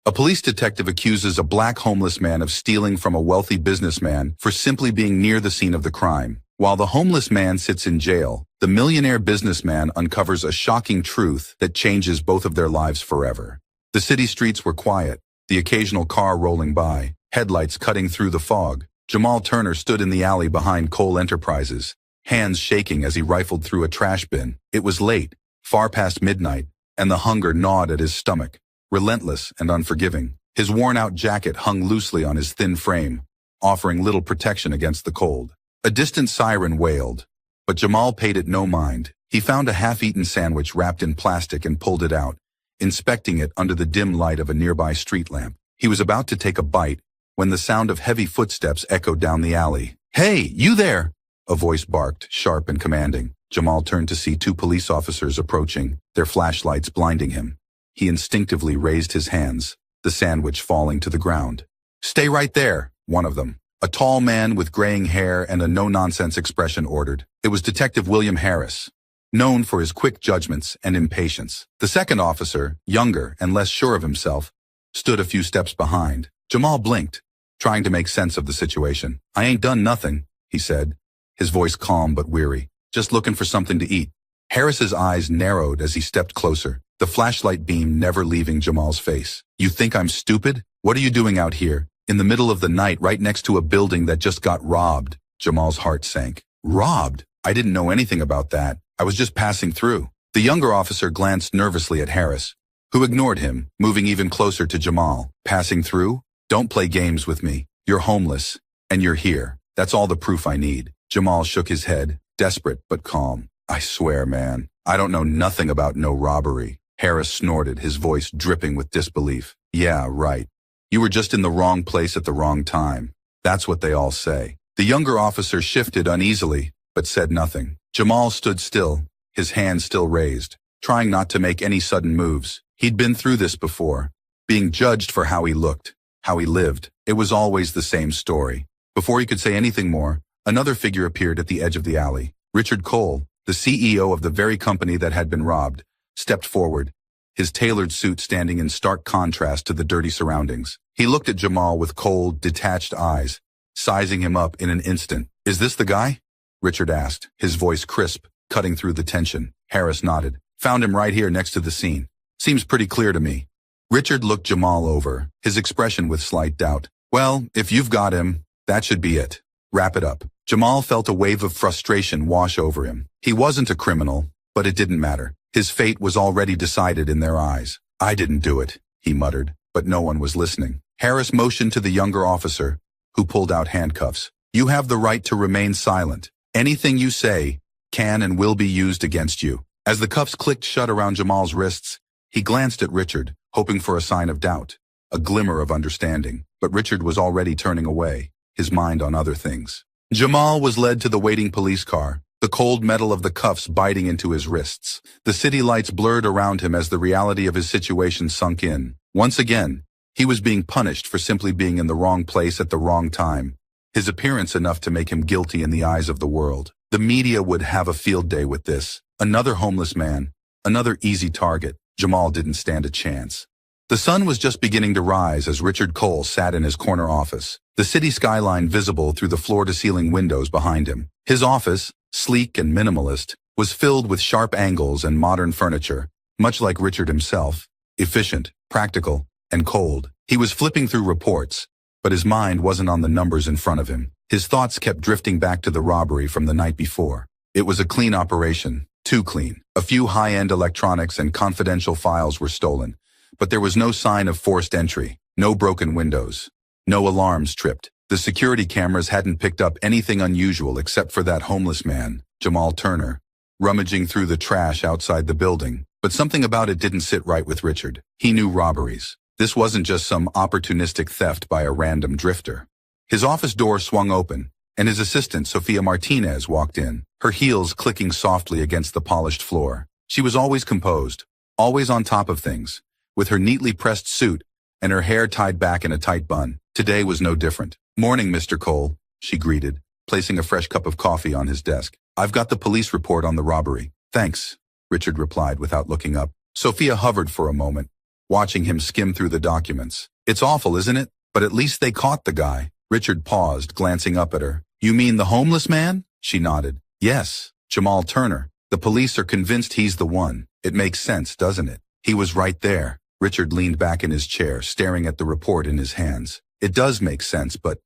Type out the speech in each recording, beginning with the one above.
A police detective accuses a black homeless man of stealing from a wealthy businessman for simply being near the scene of the crime. While the homeless man sits in jail, the millionaire businessman uncovers a shocking truth that changes both of their lives forever. The city streets were quiet, the occasional car rolling by, headlights cutting through the fog. Jamal Turner stood in the alley behind Cole Enterprises, hands shaking as he rifled through a trash bin. It was late, far past midnight, and the hunger gnawed at his stomach, relentless and unforgiving. His worn-out jacket hung loosely on his thin frame, offering little protection against the cold. A distant siren wailed, but Jamal paid it no mind. He found a half-eaten sandwich wrapped in plastic and pulled it out, inspecting it under the dim light of a nearby street lamp. He was about to take a bite when the sound of heavy footsteps echoed down the alley. "Hey, you there!" a voice barked, sharp and commanding. Jamal turned to see two police officers approaching, their flashlights blinding him. He instinctively raised his hands, the sandwich falling to the ground. "Stay right there," one of them, a tall man with graying hair and a no-nonsense expression, ordered. It was Detective William Harris, known for his quick judgments and impatience. The second officer, younger and less sure of himself, stood a few steps behind. Jamal blinked, trying to make sense of the situation. "I ain't done nothing," he said, his voice calm but weary. "Just looking for something to eat." Harris's eyes narrowed as he stepped closer, the flashlight beam never leaving Jamal's face. "You think I'm stupid? What are you doing out here, in the middle of the night, right next to a building that just got robbed?" Jamal's heart sank. "Robbed? I didn't know anything about that. I was just passing through." The younger officer glanced nervously at Harris, who ignored him, moving even closer to Jamal. "Passing through? Don't play games with me. You're homeless, and you're here. That's all the proof I need." Jamal shook his head, desperate but calm. "I swear, man, I don't know nothing about no robbery." Harris snorted, his voice dripping with disbelief. "Yeah, right. You were just in the wrong place at the wrong time. That's what they all say." The younger officer shifted uneasily, but said nothing. Jamal stood still, his hand still raised, trying not to make any sudden moves. He'd been through this before, being judged for how he looked, how he lived. It was always the same story. Before he could say anything more, another figure appeared at the edge of the alley. Richard Cole, the CEO of the very company that had been robbed, stepped forward, his tailored suit standing in stark contrast to the dirty surroundings. He looked at Jamal with cold, detached eyes, sizing him up in an instant. "Is this the guy?" Richard asked, his voice crisp, cutting through the tension. Harris nodded. "Found him right here next to the scene. Seems pretty clear to me." Richard looked Jamal over, his expression with slight doubt. "Well, if you've got him, that should be it. Wrap it up." Jamal felt a wave of frustration wash over him. He wasn't a criminal, but it didn't matter. His fate was already decided in their eyes. "I didn't do it," he muttered, but no one was listening. Harris motioned to the younger officer, who pulled out handcuffs. "You have the right to remain silent. Anything you say can and will be used against you." As the cuffs clicked shut around Jamal's wrists, he glanced at Richard, hoping for a sign of doubt, a glimmer of understanding. But Richard was already turning away, his mind on other things. Jamal was led to the waiting police car, the cold metal of the cuffs biting into his wrists. The city lights blurred around him as the reality of his situation sunk in. Once again, he was being punished for simply being in the wrong place at the wrong time, his appearance enough to make him guilty in the eyes of the world. The media would have a field day with this. Another homeless man, another easy target. Jamal didn't stand a chance. The sun was just beginning to rise as Richard Cole sat in his corner office, the city skyline visible through the floor-to-ceiling windows behind him. His office, sleek and minimalist, was filled with sharp angles and modern furniture, much like Richard himself, efficient, practical, and cold. He was flipping through reports, but his mind wasn't on the numbers in front of him. His thoughts kept drifting back to the robbery from the night before. It was a clean operation, too clean. A few high-end electronics and confidential files were stolen, but there was no sign of forced entry, no broken windows, no alarms tripped. The security cameras hadn't picked up anything unusual except for that homeless man, Jamal Turner, rummaging through the trash outside the building. But something about it didn't sit right with Richard. He knew robberies. This wasn't just some opportunistic theft by a random drifter. His office door swung open, and his assistant, Sophia Martinez, walked in, her heels clicking softly against the polished floor. She was always composed, always on top of things, with her neatly pressed suit and her hair tied back in a tight bun. Today was no different. "Morning, Mr. Cole," she greeted, placing a fresh cup of coffee on his desk. "I've got the police report on the robbery." "Thanks," Richard replied without looking up. Sophia hovered for a moment, watching him skim through the documents. It's awful, isn't it? But at least they caught the guy. Richard paused, glancing up at her. You mean the homeless man? She nodded. Yes, Jamal Turner. The police are convinced he's the one. It makes sense, doesn't it? He was right there. Richard leaned back in his chair, staring at the report in his hands. It does make sense, but...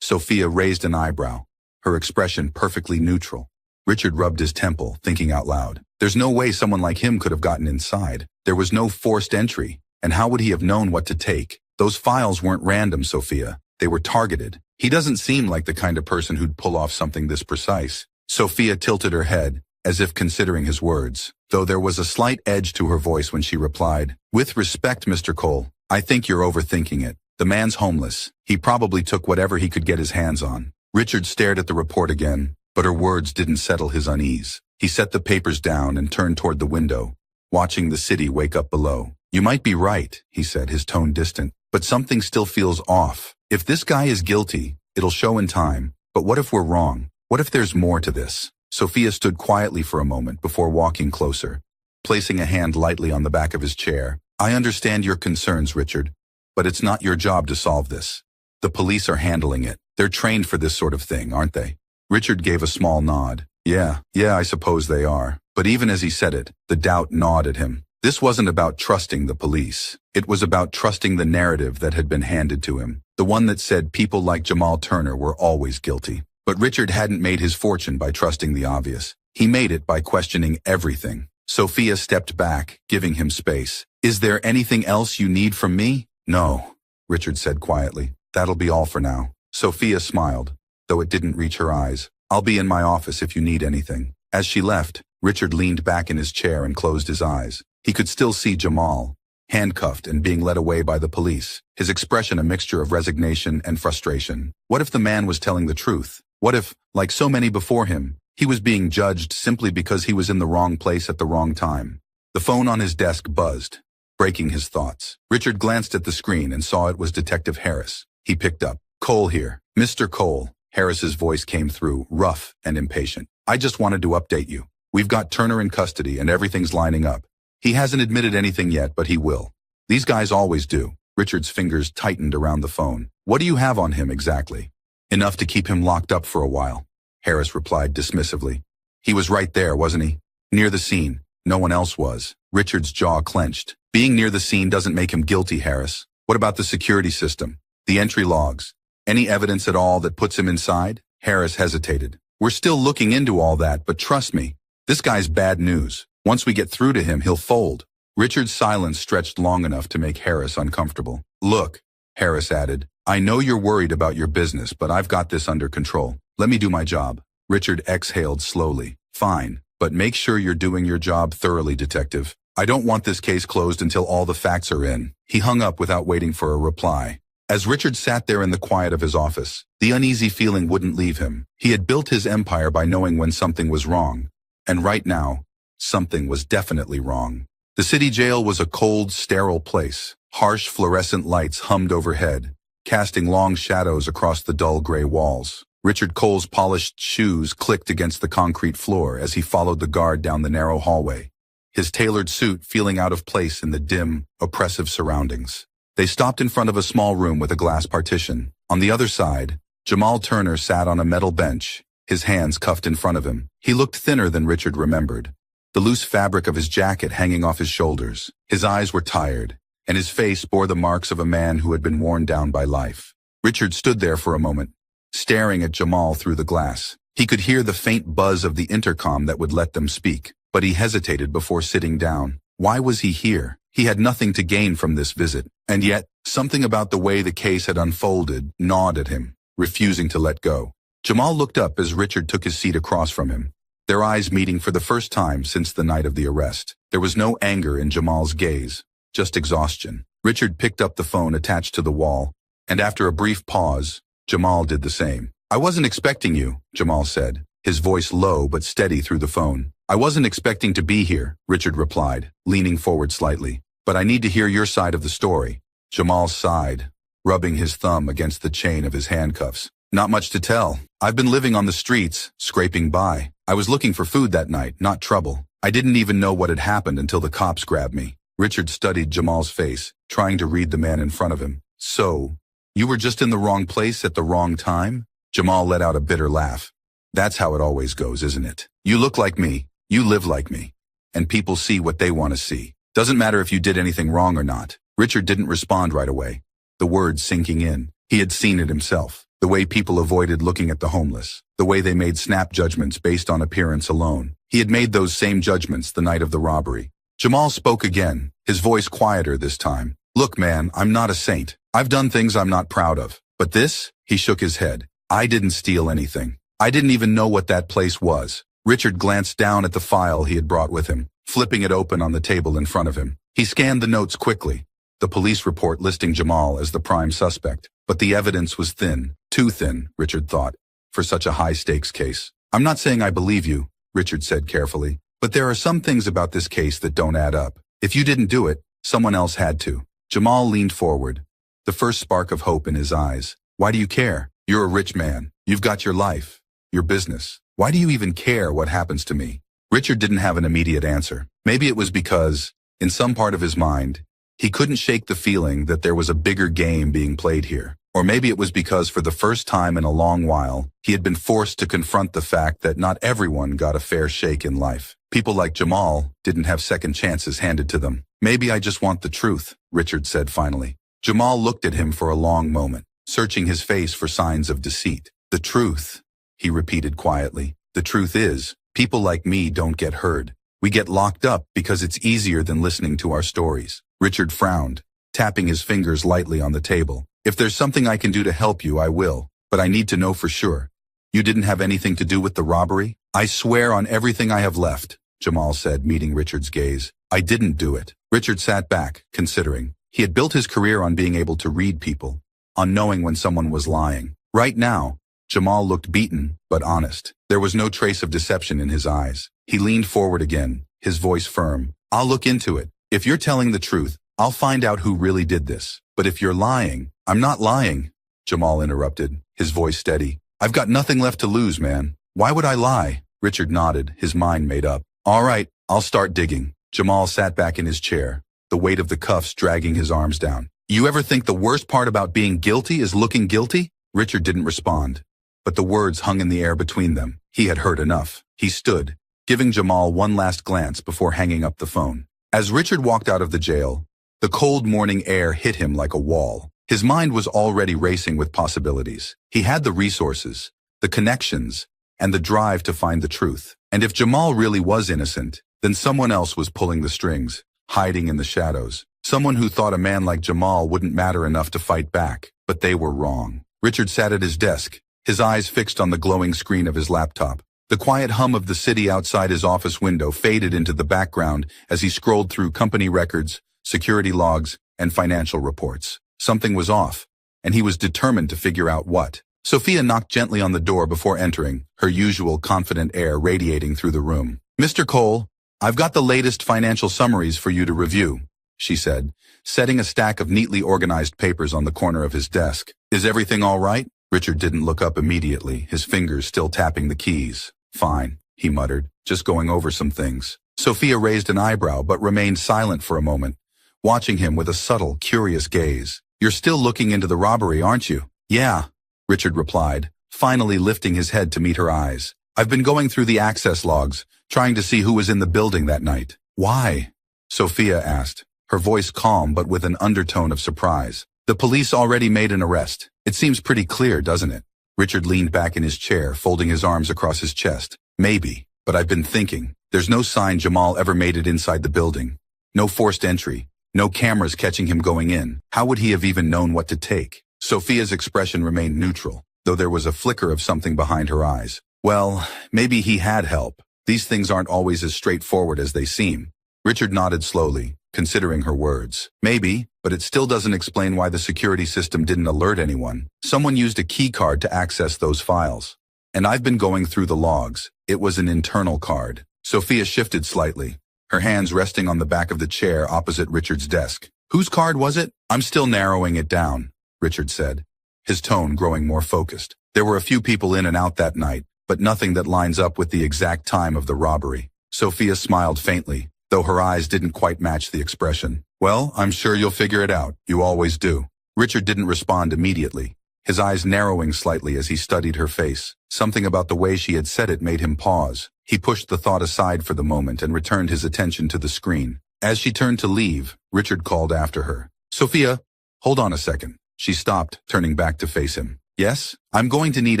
Sophia raised an eyebrow, her expression perfectly neutral. Richard rubbed his temple, thinking out loud. There's no way someone like him could have gotten inside. There was no forced entry. And how would he have known what to take? Those files weren't random, Sophia. They were targeted. He doesn't seem like the kind of person who'd pull off something this precise. Sophia tilted her head, as if considering his words, though there was a slight edge to her voice when she replied, With respect, Mr. Cole, I think you're overthinking it. The man's homeless. He probably took whatever he could get his hands on. Richard stared at the report again, but her words didn't settle his unease. He set the papers down and turned toward the window, watching the city wake up below. You might be right, he said, his tone distant, but something still feels off. If this guy is guilty, it'll show in time. But what if we're wrong? What if there's more to this? Sophia stood quietly for a moment before walking closer, placing a hand lightly on the back of his chair. I understand your concerns, Richard, but it's not your job to solve this. The police are handling it. They're trained for this sort of thing, aren't they? Richard gave a small nod. Yeah, I suppose they are. But even as he said it, the doubt gnawed at him. This wasn't about trusting the police. It was about trusting the narrative that had been handed to him, the one that said people like Jamal Turner were always guilty. But Richard hadn't made his fortune by trusting the obvious. He made it by questioning everything. Sophia stepped back, giving him space. Is there anything else you need from me? No, Richard said quietly. That'll be all for now. Sophia smiled, though it didn't reach her eyes. I'll be in my office if you need anything. As she left, Richard leaned back in his chair and closed his eyes. He could still see Jamal, handcuffed and being led away by the police, his expression a mixture of resignation and frustration. What if the man was telling the truth? What if, like so many before him, he was being judged simply because he was in the wrong place at the wrong time? The phone on his desk buzzed, breaking his thoughts. Richard glanced at the screen and saw it was Detective Harris. He picked up. Cole here. Mr. Cole. Harris's voice came through, rough and impatient. I just wanted to update you. We've got Turner in custody and everything's lining up. He hasn't admitted anything yet, but he will. These guys always do. Richard's fingers tightened around the phone. What do you have on him exactly? Enough to keep him locked up for a while, Harris replied dismissively. He was right there, wasn't he? Near the scene. No one else was. Richard's jaw clenched. Being near the scene doesn't make him guilty, Harris. What about the security system? The entry logs? Any evidence at all that puts him inside? Harris hesitated. We're still looking into all that, but trust me, this guy's bad news. Once we get through to him, he'll fold. Richard's silence stretched long enough to make Harris uncomfortable. Look, Harris added, I know you're worried about your business, but I've got this under control. Let me do my job. Richard exhaled slowly. Fine, but make sure you're doing your job thoroughly, detective. I don't want this case closed until all the facts are in. He hung up without waiting for a reply. As Richard sat there in the quiet of his office, the uneasy feeling wouldn't leave him. He had built his empire by knowing when something was wrong. And right now, something was definitely wrong. The city jail was a cold, sterile place. Harsh fluorescent lights hummed overhead, casting long shadows across the dull gray walls. Richard Cole's polished shoes clicked against the concrete floor as he followed the guard down the narrow hallway, his tailored suit feeling out of place in the dim, oppressive surroundings. They stopped in front of a small room with a glass partition. On the other side, Jamal Turner sat on a metal bench, his hands cuffed in front of him. He looked thinner than Richard remembered, the loose fabric of his jacket hanging off his shoulders. His eyes were tired, and his face bore the marks of a man who had been worn down by life. Richard stood there for a moment, staring at Jamal through the glass. He could hear the faint buzz of the intercom that would let them speak, but he hesitated before sitting down. Why was he here? He had nothing to gain from this visit, and yet, something about the way the case had unfolded gnawed at him, refusing to let go. Jamal looked up as Richard took his seat across from him, their eyes meeting for the first time since the night of the arrest. There was no anger in Jamal's gaze, just exhaustion. Richard picked up the phone attached to the wall, and after a brief pause, Jamal did the same. I wasn't expecting you, Jamal said, his voice low but steady through the phone. I wasn't expecting to be here, Richard replied, leaning forward slightly. But I need to hear your side of the story. Jamal sighed, rubbing his thumb against the chain of his handcuffs. Not much to tell. I've been living on the streets, scraping by. I was looking for food that night, not trouble. I didn't even know what had happened until the cops grabbed me. Richard studied Jamal's face, trying to read the man in front of him. So, you were just in the wrong place at the wrong time? Jamal let out a bitter laugh. That's how it always goes, isn't it? You look like me, you live like me, and people see what they want to see. Doesn't matter if you did anything wrong or not. Richard didn't respond right away, the words sinking in. He had seen it himself. The way people avoided looking at the homeless. The way they made snap judgments based on appearance alone. He had made those same judgments the night of the robbery. Jamal spoke again, his voice quieter this time. Look, man, I'm not a saint. I've done things I'm not proud of. But this? He shook his head. I didn't steal anything. I didn't even know what that place was. Richard glanced down at the file he had brought with him, flipping it open on the table in front of him. He scanned the notes quickly. The police report listing Jamal as the prime suspect. But the evidence was thin. Too thin, Richard thought, for such a high-stakes case. I'm not saying I believe you, Richard said carefully, but there are some things about this case that don't add up. If you didn't do it, someone else had to. Jamal leaned forward, the first spark of hope in his eyes. Why do you care? You're a rich man. You've got your life, your business. Why do you even care what happens to me? Richard didn't have an immediate answer. Maybe it was because, in some part of his mind, he couldn't shake the feeling that there was a bigger game being played here. Or maybe it was because for the first time in a long while, he had been forced to confront the fact that not everyone got a fair shake in life. People like Jamal didn't have second chances handed to them. Maybe I just want the truth, Richard said finally. Jamal looked at him for a long moment, searching his face for signs of deceit. The truth, he repeated quietly. The truth is, people like me don't get heard. We get locked up because it's easier than listening to our stories. Richard frowned, tapping his fingers lightly on the table. If there's something I can do to help you, I will, but I need to know for sure. You didn't have anything to do with the robbery? I swear on everything I have left, Jamal said, meeting Richard's gaze. I didn't do it. Richard sat back, considering. He had built his career on being able to read people, on knowing when someone was lying. Right now, Jamal looked beaten, but honest. There was no trace of deception in his eyes. He leaned forward again, his voice firm. I'll look into it. If you're telling the truth, I'll find out who really did this. But if you're lying, I'm not lying, Jamal interrupted, his voice steady. I've got nothing left to lose, man. Why would I lie? Richard nodded, his mind made up. All right, I'll start digging. Jamal sat back in his chair, the weight of the cuffs dragging his arms down. You ever think the worst part about being guilty is looking guilty? Richard didn't respond, but the words hung in the air between them. He had heard enough. He stood, giving Jamal one last glance before hanging up the phone. As Richard walked out of the jail, the cold morning air hit him like a wall. His mind was already racing with possibilities. He had the resources, the connections, and the drive to find the truth. And if Jamal really was innocent, then someone else was pulling the strings, hiding in the shadows. Someone who thought a man like Jamal wouldn't matter enough to fight back. But they were wrong. Richard sat at his desk, his eyes fixed on the glowing screen of his laptop. The quiet hum of the city outside his office window faded into the background as he scrolled through company records, security logs, and financial reports. Something was off, and he was determined to figure out what. Sophia knocked gently on the door before entering, her usual confident air radiating through the room. Mr. Cole, I've got the latest financial summaries for you to review, she said, setting a stack of neatly organized papers on the corner of his desk. Is everything all right? Richard didn't look up immediately, his fingers still tapping the keys. Fine, he muttered, just going over some things. Sophia raised an eyebrow but remained silent for a moment, watching him with a subtle, curious gaze. You're still looking into the robbery, aren't you? Yeah, Richard replied, finally lifting his head to meet her eyes. I've been going through the access logs, trying to see who was in the building that night. Why? Sophia asked, her voice calm but with an undertone of surprise. The police already made an arrest. It seems pretty clear, doesn't it? Richard leaned back in his chair, folding his arms across his chest. Maybe, but I've been thinking. There's no sign Jamal ever made it inside the building. No forced entry. No cameras catching him going in. How would he have even known what to take? Sophia's expression remained neutral, though there was a flicker of something behind her eyes. Well, maybe he had help. These things aren't always as straightforward as they seem. Richard nodded slowly, considering her words. Maybe, but it still doesn't explain why the security system didn't alert anyone. Someone used a key card to access those files. And I've been going through the logs. It was an internal card. Sophia shifted slightly, her hands resting on the back of the chair opposite Richard's desk. Whose card was it? I'm still narrowing it down, Richard said, his tone growing more focused. There were a few people in and out that night, but nothing that lines up with the exact time of the robbery. Sophia smiled faintly, though her eyes didn't quite match the expression. "Well, I'm sure you'll figure it out. You always do." Richard didn't respond immediately, his eyes narrowing slightly as he studied her face. Something about the way she had said it made him pause. He pushed the thought aside for the moment and returned his attention to the screen. As she turned to leave, Richard called after her. "Sophia, hold on a second." She stopped, turning back to face him. "Yes? I'm going to need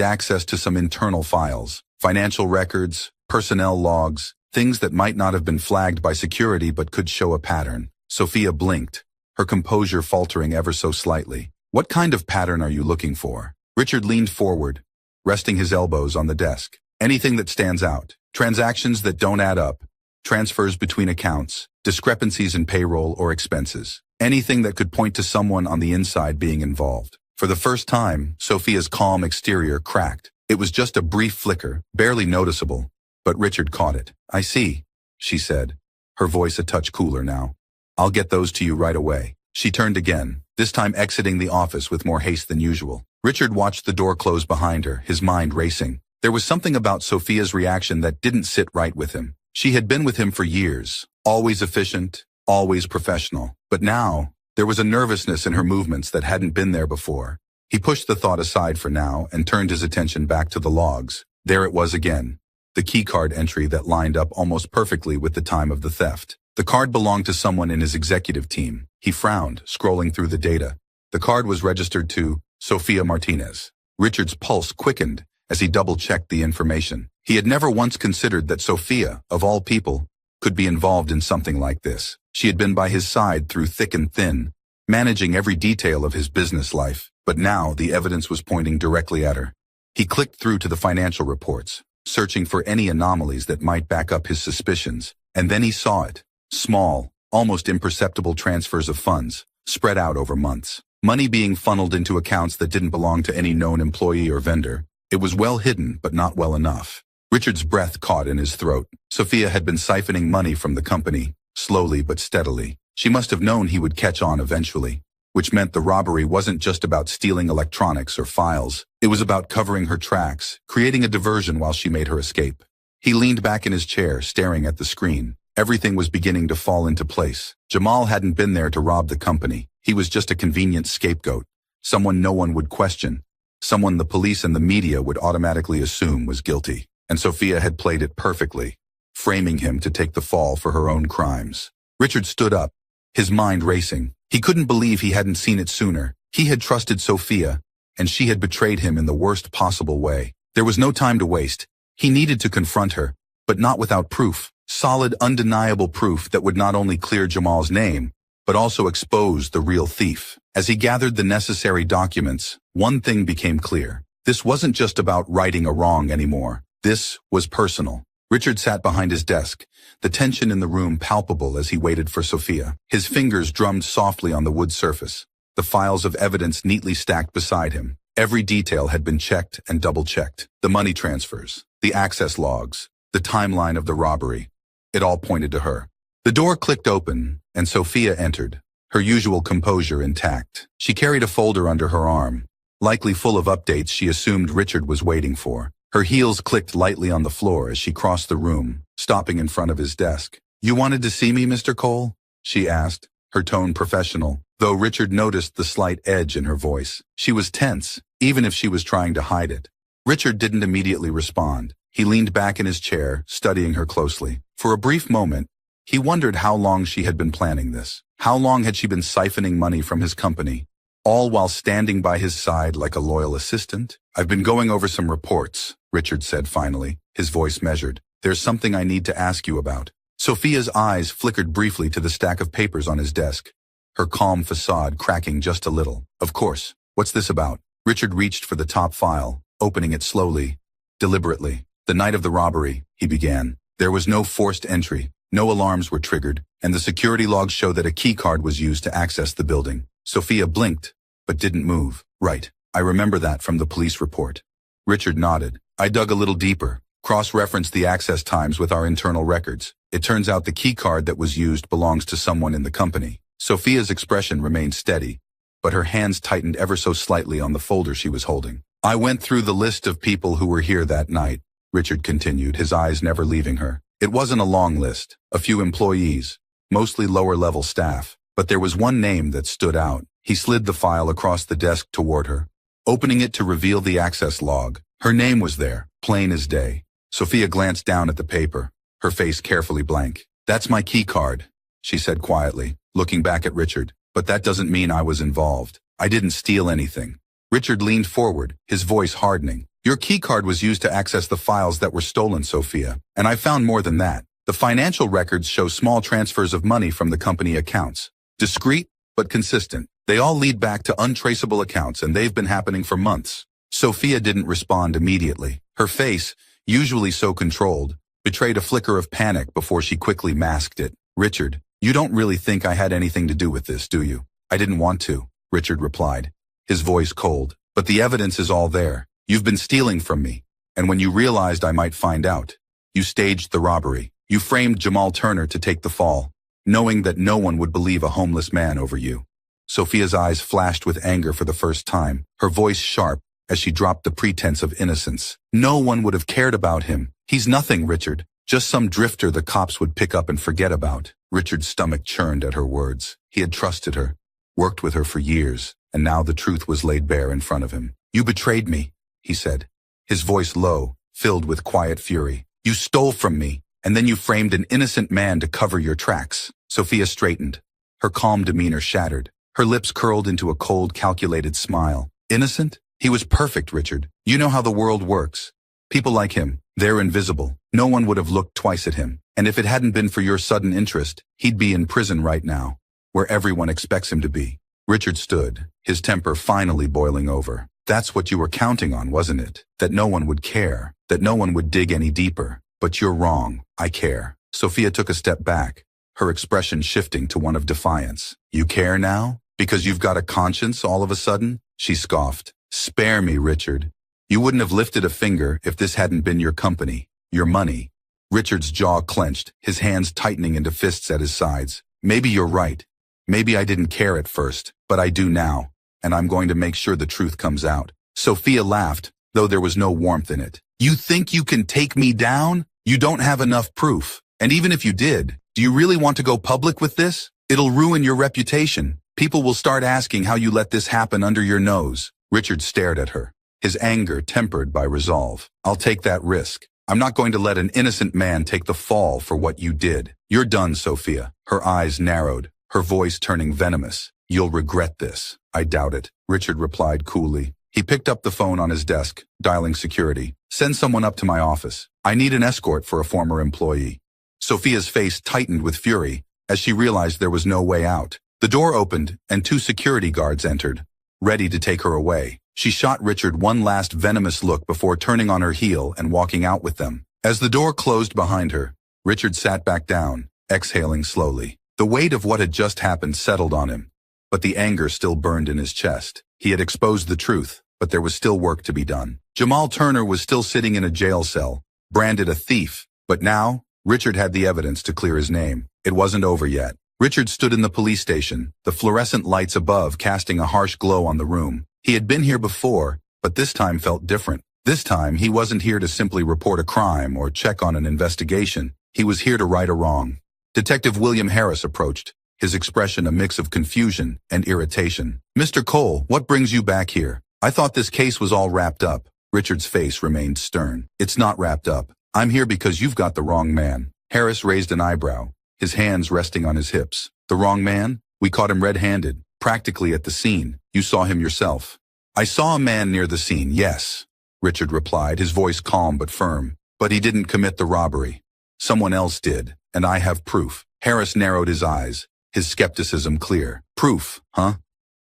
access to some internal files, financial records, personnel logs, things that might not have been flagged by security but could show a pattern." Sophia blinked, her composure faltering ever so slightly. "What kind of pattern are you looking for?" Richard leaned forward, resting his elbows on the desk. "Anything that stands out. Transactions that don't add up. Transfers between accounts. Discrepancies in payroll or expenses. Anything that could point to someone on the inside being involved." For the first time, Sophia's calm exterior cracked. It was just a brief flicker, barely noticeable, but Richard caught it. "I see," she said, her voice a touch cooler now. "I'll get those to you right away." She turned again, this time exiting the office with more haste than usual. Richard watched the door close behind her, his mind racing. There was something about Sophia's reaction that didn't sit right with him. She had been with him for years, always efficient, always professional. But now, there was a nervousness in her movements that hadn't been there before. He pushed the thought aside for now and turned his attention back to the logs. There it was again, the keycard entry that lined up almost perfectly with the time of the theft. The card belonged to someone in his executive team. He frowned, scrolling through the data. The card was registered to Sophia Martinez. Richard's pulse quickened as he double-checked the information. He had never once considered that Sophia, of all people, could be involved in something like this. She had been by his side through thick and thin, managing every detail of his business life. But now the evidence was pointing directly at her. He clicked through to the financial reports, searching for any anomalies that might back up his suspicions. And then he saw it. Small, almost imperceptible transfers of funds, spread out over months. Money being funneled into accounts that didn't belong to any known employee or vendor. It was well hidden, but not well enough. Richard's breath caught in his throat. Sophia had been siphoning money from the company, slowly but steadily. She must have known he would catch on eventually, which meant the robbery wasn't just about stealing electronics or files. It was about covering her tracks, creating a diversion while she made her escape. He leaned back in his chair, staring at the screen. Everything was beginning to fall into place. Jamal hadn't been there to rob the company. He was just a convenient scapegoat, someone no one would question, someone the police and the media would automatically assume was guilty. And Sophia had played it perfectly, framing him to take the fall for her own crimes. Richard stood up, his mind racing. He couldn't believe he hadn't seen it sooner. He had trusted Sophia, and she had betrayed him in the worst possible way. There was no time to waste. He needed to confront her, but not without proof. Solid, undeniable proof that would not only clear Jamal's name, but also expose the real thief. As he gathered the necessary documents, one thing became clear. This wasn't just about righting a wrong anymore. This was personal. Richard sat behind his desk, the tension in the room palpable as he waited for Sophia. His fingers drummed softly on the wood surface, the files of evidence neatly stacked beside him. Every detail had been checked and double-checked. The money transfers, the access logs, the timeline of the robbery. It all pointed to her. The door clicked open, and Sophia entered, her usual composure intact. She carried a folder under her arm, likely full of updates she assumed Richard was waiting for. Her heels clicked lightly on the floor as she crossed the room, stopping in front of his desk. "You wanted to see me, Mr. Cole?" she asked, her tone professional, though Richard noticed the slight edge in her voice. She was tense, even if she was trying to hide it. Richard didn't immediately respond. He leaned back in his chair, studying her closely. For a brief moment, he wondered how long she had been planning this. How long had she been siphoning money from his company, all while standing by his side like a loyal assistant? "I've been going over some reports," Richard said finally, his voice measured. "There's something I need to ask you about." Sophia's eyes flickered briefly to the stack of papers on his desk, her calm facade cracking just a little. "Of course. What's this about?" Richard reached for the top file, opening it slowly, deliberately. "The night of the robbery," he began. "There was no forced entry, no alarms were triggered, and the security logs show that a key card was used to access the building." Sophia blinked, but didn't move. "Right. I remember that from the police report." Richard nodded. "I dug a little deeper, cross-referenced the access times with our internal records. It turns out the key card that was used belongs to someone in the company." Sophia's expression remained steady, but her hands tightened ever so slightly on the folder she was holding. "I went through the list of people who were here that night," Richard continued, his eyes never leaving her. It wasn't a long list, a few employees, mostly lower-level staff, but there was one name that stood out. He slid the file across the desk toward her, opening it to reveal the access log. Her name was there, plain as day. Sophia glanced down at the paper, her face carefully blank. "That's my key card," she said quietly, looking back at Richard. "But that doesn't mean I was involved. I didn't steal anything." Richard leaned forward, his voice hardening. "Your key card was used to access the files that were stolen, Sophia. And I found more than that. The financial records show small transfers of money from the company accounts. Discreet, but consistent. They all lead back to untraceable accounts, and they've been happening for months." Sophia didn't respond immediately. Her face, usually so controlled, betrayed a flicker of panic before she quickly masked it. "Richard, you don't really think I had anything to do with this, do you?" "I didn't want to," Richard replied, his voice cold. "But the evidence is all there. You've been stealing from me. And when you realized I might find out, you staged the robbery. You framed Jamal Turner to take the fall, knowing that no one would believe a homeless man over you." Sophia's eyes flashed with anger for the first time, her voice sharp as she dropped the pretense of innocence. "No one would have cared about him. He's nothing, Richard. Just some drifter the cops would pick up and forget about." Richard's stomach churned at her words. He had trusted her, worked with her for years, and now the truth was laid bare in front of him. "You betrayed me," he said, his voice low, filled with quiet fury. "You stole from me, and then you framed an innocent man to cover your tracks." Sophia straightened, her calm demeanor shattered. Her lips curled into a cold, calculated smile. "Innocent? He was perfect, Richard. You know how the world works. People like him, they're invisible. No one would have looked twice at him. And if it hadn't been for your sudden interest, he'd be in prison right now, where everyone expects him to be." Richard stood, his temper finally boiling over. "That's what you were counting on, wasn't it? That no one would care, that no one would dig any deeper. But you're wrong. I care." Sophia took a step back, her expression shifting to one of defiance. "You care now? Because you've got a conscience all of a sudden?" She scoffed. "Spare me, Richard. You wouldn't have lifted a finger if this hadn't been your company, your money." Richard's jaw clenched, his hands tightening into fists at his sides. "Maybe you're right. Maybe I didn't care at first, but I do now, and I'm going to make sure the truth comes out." Sophia laughed, though there was no warmth in it. "You think you can take me down? You don't have enough proof. And even if you did, do you really want to go public with this? It'll ruin your reputation. People will start asking how you let this happen under your nose." Richard stared at her, his anger tempered by resolve. "I'll take that risk. I'm not going to let an innocent man take the fall for what you did." "You're done, Sophia." Her eyes narrowed, her voice turning venomous. "You'll regret this." "I doubt it," Richard replied coolly. He picked up the phone on his desk, dialing security. "Send someone up to my office. I need an escort for a former employee." Sophia's face tightened with fury as she realized there was no way out. The door opened, and 2 security guards entered, ready to take her away. She shot Richard one last venomous look before turning on her heel and walking out with them. As the door closed behind her, Richard sat back down, exhaling slowly. The weight of what had just happened settled on him, but the anger still burned in his chest. He had exposed the truth, but there was still work to be done. Jamal Turner was still sitting in a jail cell, branded a thief, but now, Richard had the evidence to clear his name. It wasn't over yet. Richard stood in the police station, the fluorescent lights above casting a harsh glow on the room. He had been here before, but this time felt different. This time, he wasn't here to simply report a crime or check on an investigation. He was here to right a wrong. Detective William Harris approached, his expression a mix of confusion and irritation. "Mr. Cole, what brings you back here? I thought this case was all wrapped up." Richard's face remained stern. "It's not wrapped up. I'm here because you've got the wrong man." Harris raised an eyebrow, his hands resting on his hips. "The wrong man? We caught him red-handed, practically at the scene. You saw him yourself." "I saw a man near the scene, yes," Richard replied, his voice calm but firm. "But he didn't commit the robbery. Someone else did, and I have proof." Harris narrowed his eyes, his skepticism clear. "Proof, huh?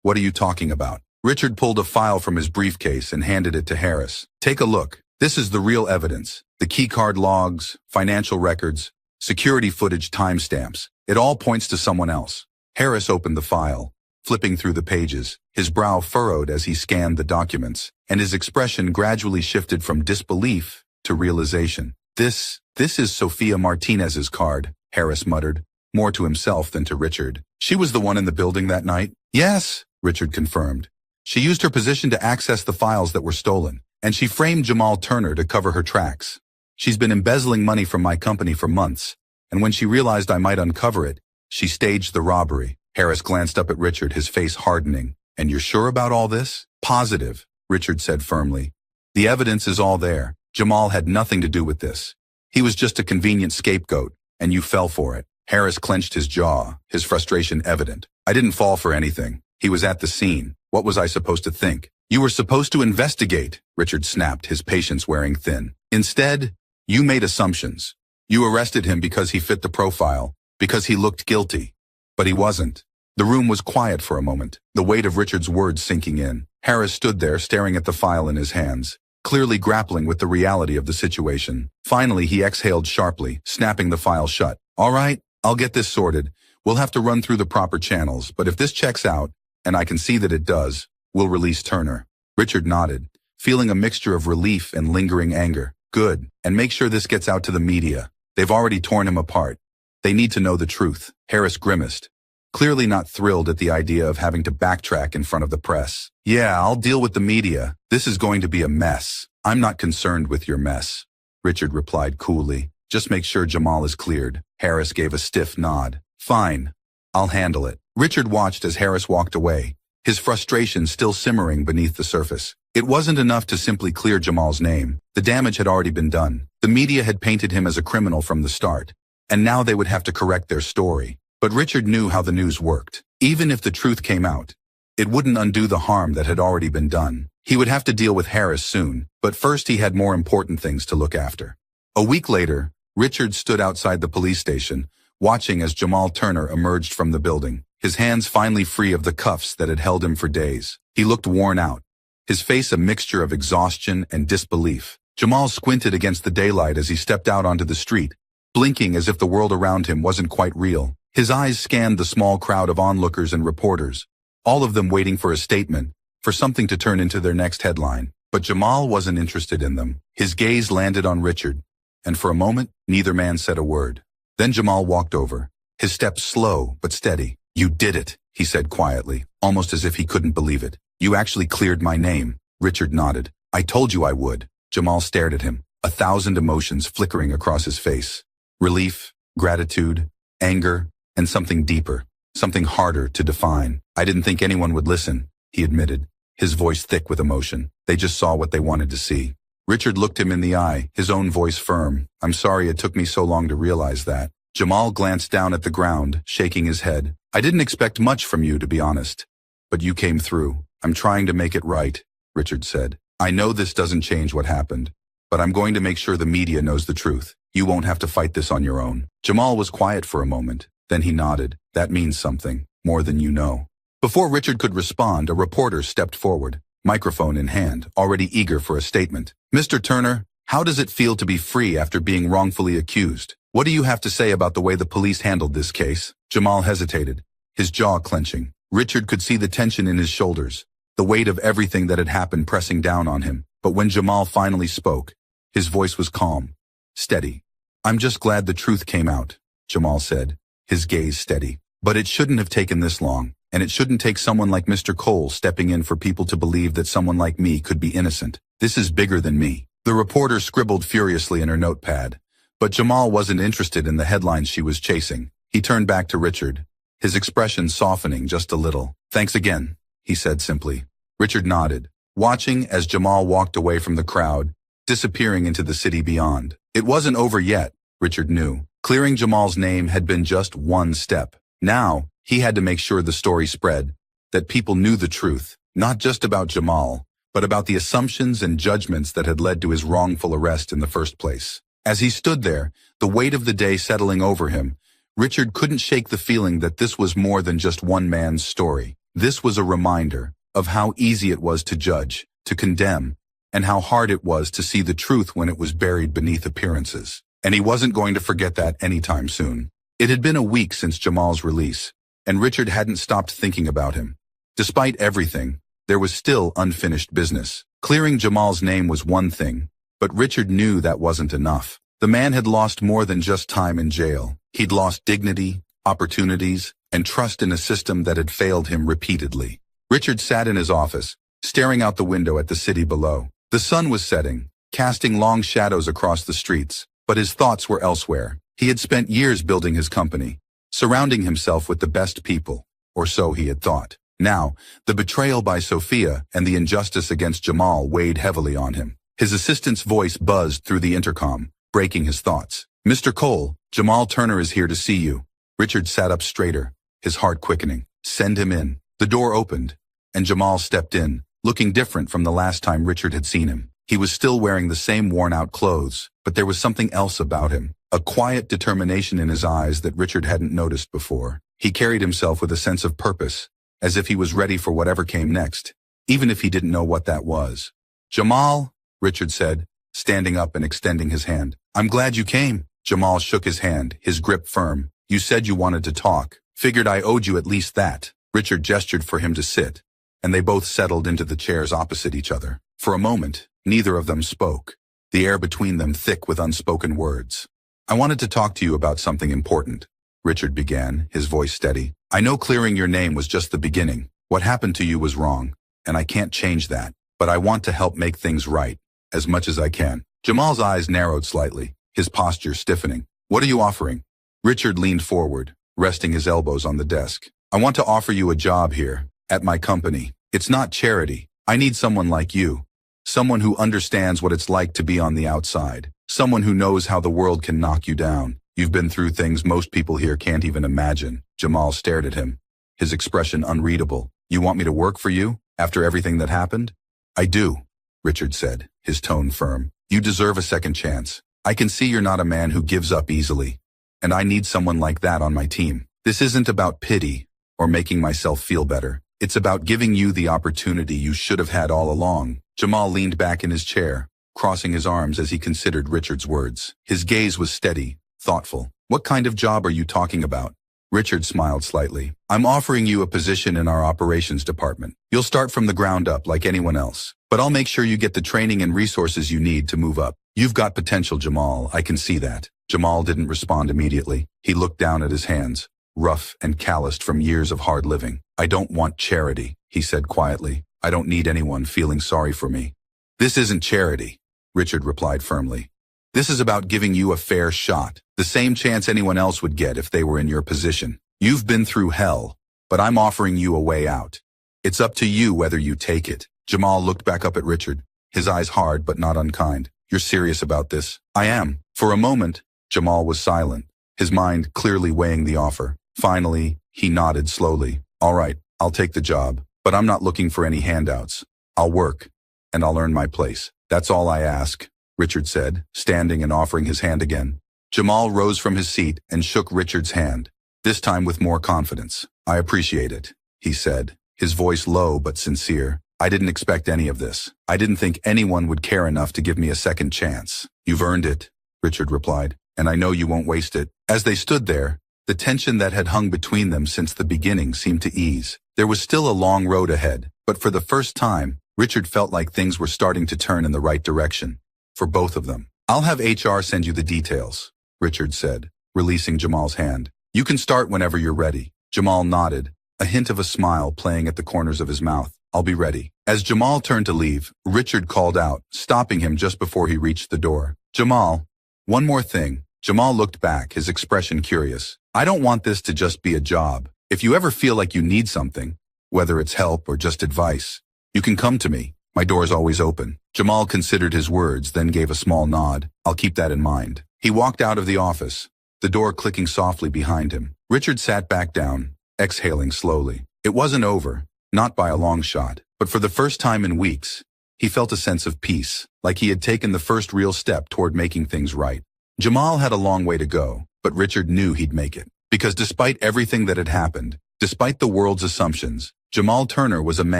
What are you talking about?" Richard pulled a file from his briefcase and handed it to Harris. "Take a look. This is the real evidence. The keycard logs, financial records, security footage timestamps. It all points to someone else." Harris opened the file, flipping through the pages, his brow furrowed as he scanned the documents, and his expression gradually shifted from disbelief to realization. This is Sophia Martinez's card," Harris muttered, more to himself than to Richard. "She was the one in the building that night?" "Yes," Richard confirmed. "She used her position to access the files that were stolen, and she framed Jamal Turner to cover her tracks." She's been embezzling money from my company for months, and when she realized I might uncover it, she staged the robbery. Harris glanced up at Richard, his face hardening. And you're sure about all this? Positive, Richard said firmly. The evidence is all there. Jamal had nothing to do with this. He was just a convenient scapegoat, and you fell for it. Harris clenched his jaw, his frustration evident. I didn't fall for anything. He was at the scene. What was I supposed to think? You were supposed to investigate, Richard snapped, his patience wearing thin. Instead, you made assumptions. You arrested him because he fit the profile, because he looked guilty. But he wasn't. The room was quiet for a moment, the weight of Richard's words sinking in. Harris stood there staring at the file in his hands, clearly grappling with the reality of the situation. Finally, he exhaled sharply, snapping the file shut. All right, I'll get this sorted. We'll have to run through the proper channels, but if this checks out, and I can see that it does, we'll release Turner. Richard nodded, feeling a mixture of relief and lingering anger. Good, and make sure this gets out to the media. They've already torn him apart. They need to know the truth. Harris grimaced, clearly not thrilled at the idea of having to backtrack in front of the press. Yeah, I'll deal with the media. This is going to be a mess. I'm not concerned with your mess, Richard replied coolly. Just make sure Jamal is cleared. Harris gave a stiff nod. Fine. I'll handle it. Richard watched as Harris walked away, his frustration still simmering beneath the surface. It wasn't enough to simply clear Jamal's name. The damage had already been done. The media had painted him as a criminal from the start, and now they would have to correct their story. But Richard knew how the news worked. Even if the truth came out, it wouldn't undo the harm that had already been done. He would have to deal with Harris soon, but first he had more important things to look after. A week later, Richard stood outside the police station, watching as Jamal Turner emerged from the building, his hands finally free of the cuffs that had held him for days. He looked worn out, his face a mixture of exhaustion and disbelief. Jamal squinted against the daylight as he stepped out onto the street, blinking as if the world around him wasn't quite real. His eyes scanned the small crowd of onlookers and reporters, all of them waiting for a statement, for something to turn into their next headline. But Jamal wasn't interested in them. His gaze landed on Richard, and for a moment, neither man said a word. Then Jamal walked over, his steps slow but steady. You did it, he said quietly, almost as if he couldn't believe it. You actually cleared my name. Richard nodded. I told you I would. Jamal stared at him, 1,000 emotions flickering across his face. Relief, gratitude, anger, and something deeper, something harder to define. I didn't think anyone would listen, he admitted, his voice thick with emotion. They just saw what they wanted to see. Richard looked him in the eye, his own voice firm. I'm sorry it took me so long to realize that. Jamal glanced down at the ground, shaking his head. I didn't expect much from you, to be honest. But you came through. I'm trying to make it right, Richard said. I know this doesn't change what happened, but I'm going to make sure the media knows the truth. You won't have to fight this on your own. Jamal was quiet for a moment. Then he nodded. That means something, more than you know. Before Richard could respond, a reporter stepped forward, microphone in hand, already eager for a statement. Mr. Turner, how does it feel to be free after being wrongfully accused? What do you have to say about the way the police handled this case? Jamal hesitated, his jaw clenching. Richard could see the tension in his shoulders, the weight of everything that had happened pressing down on him. But when Jamal finally spoke, his voice was calm, steady. I'm just glad the truth came out, Jamal said, his gaze steady. But it shouldn't have taken this long, and it shouldn't take someone like Mr. Cole stepping in for people to believe that someone like me could be innocent. This is bigger than me. The reporter scribbled furiously in her notepad, but Jamal wasn't interested in the headlines she was chasing. He turned back to Richard, his expression softening just a little. Thanks again, he said simply. Richard nodded, watching as Jamal walked away from the crowd, disappearing into the city beyond. It wasn't over yet, Richard knew. Clearing Jamal's name had been just one step. Now, he had to make sure the story spread, that people knew the truth, not just about Jamal, but about the assumptions and judgments that had led to his wrongful arrest in the first place. As he stood there, the weight of the day settling over him, Richard couldn't shake the feeling that this was more than just one man's story. This was a reminder of how easy it was to judge, to condemn, and how hard it was to see the truth when it was buried beneath appearances. And he wasn't going to forget that anytime soon. It had been a week since Jamal's release, and Richard hadn't stopped thinking about him. Despite everything, there was still unfinished business. Clearing Jamal's name was one thing, but Richard knew that wasn't enough. The man had lost more than just time in jail. He'd lost dignity, opportunities, and trust in a system that had failed him repeatedly. Richard sat in his office, staring out the window at the city below. The sun was setting, casting long shadows across the streets, but his thoughts were elsewhere. He had spent years building his company, surrounding himself with the best people, or so he had thought. Now, the betrayal by Sophia and the injustice against Jamal weighed heavily on him. His assistant's voice buzzed through the intercom, breaking his thoughts. "Mr. Cole, Jamal Turner is here to see you." Richard sat up straighter, his heart quickening. "Send him in." The door opened, and Jamal stepped in, looking different from the last time Richard had seen him. He was still wearing the same worn-out clothes, but there was something else about him, a quiet determination in his eyes that Richard hadn't noticed before. He carried himself with a sense of purpose, as if he was ready for whatever came next, even if he didn't know what that was. "Jamal," Richard said, standing up and extending his hand. "I'm glad you came." Jamal shook his hand, his grip firm. "You said you wanted to talk. Figured I owed you at least that." Richard gestured for him to sit, and they both settled into the chairs opposite each other. For a moment, neither of them spoke, the air between them thick with unspoken words. "I wanted to talk to you about something important," Richard began, his voice steady. "I know clearing your name was just the beginning. What happened to you was wrong, and I can't change that. But I want to help make things right, as much as I can." Jamal's eyes narrowed slightly, his posture stiffening. "What are you offering?" Richard leaned forward, resting his elbows on the desk. "I want to offer you a job here, at my company. It's not charity. I need someone like you. Someone who understands what it's like to be on the outside. Someone who knows how the world can knock you down. You've been through things most people here can't even imagine." Jamal stared at him, his expression unreadable. "You want me to work for you, after everything that happened?" "I do," Richard said, his tone firm. "You deserve a second chance. I can see you're not a man who gives up easily, and I need someone like that on my team. This isn't about pity or making myself feel better. It's about giving you the opportunity you should have had all along." Jamal leaned back in his chair, crossing his arms as he considered Richard's words. His gaze was steady, thoughtful. "What kind of job are you talking about?" Richard smiled slightly. "I'm offering you a position in our operations department. You'll start from the ground up like anyone else, but I'll make sure you get the training and resources you need to move up. You've got potential, Jamal, I can see that." Jamal didn't respond immediately. He looked down at his hands, rough and calloused from years of hard living. "I don't want charity," he said quietly. "I don't need anyone feeling sorry for me." "This isn't charity," Richard replied firmly. "This is about giving you a fair shot, the same chance anyone else would get if they were in your position. You've been through hell, but I'm offering you a way out. It's up to you whether you take it." Jamal looked back up at Richard, his eyes hard but not unkind. "You're serious about this?" "I am." For a moment, Jamal was silent, his mind clearly weighing the offer. Finally, he nodded slowly. "All right, I'll take the job, but I'm not looking for any handouts. I'll work, and I'll earn my place. That's all I ask," Richard said, standing and offering his hand again. Jamal rose from his seat and shook Richard's hand, this time with more confidence. "I appreciate it," he said, his voice low but sincere. "I didn't expect any of this. I didn't think anyone would care enough to give me a second chance." "You've earned it," Richard replied, "and I know you won't waste it." As they stood there, the tension that had hung between them since the beginning seemed to ease. There was still a long road ahead, but for the first time, Richard felt like things were starting to turn in the right direction, for both of them. "I'll have HR send you the details," Richard said, releasing Jamal's hand. "You can start whenever you're ready." Jamal nodded, a hint of a smile playing at the corners of his mouth. "I'll be ready." As Jamal turned to leave, Richard called out, stopping him just before he reached the door. "Jamal, one more thing." Jamal looked back, his expression curious. "I don't want this to just be a job. If you ever feel like you need something, whether it's help or just advice, you can come to me. My door's always open." Jamal considered his words, then gave a small nod. "I'll keep that in mind." He walked out of the office, the door clicking softly behind him. Richard sat back down, exhaling slowly. It wasn't over, not by a long shot, but for the first time in weeks, he felt a sense of peace, like he had taken the first real step toward making things right. Jamal had a long way to go, but Richard knew he'd make it. Because despite everything that had happened, despite the world's assumptions, Jamal Turner was a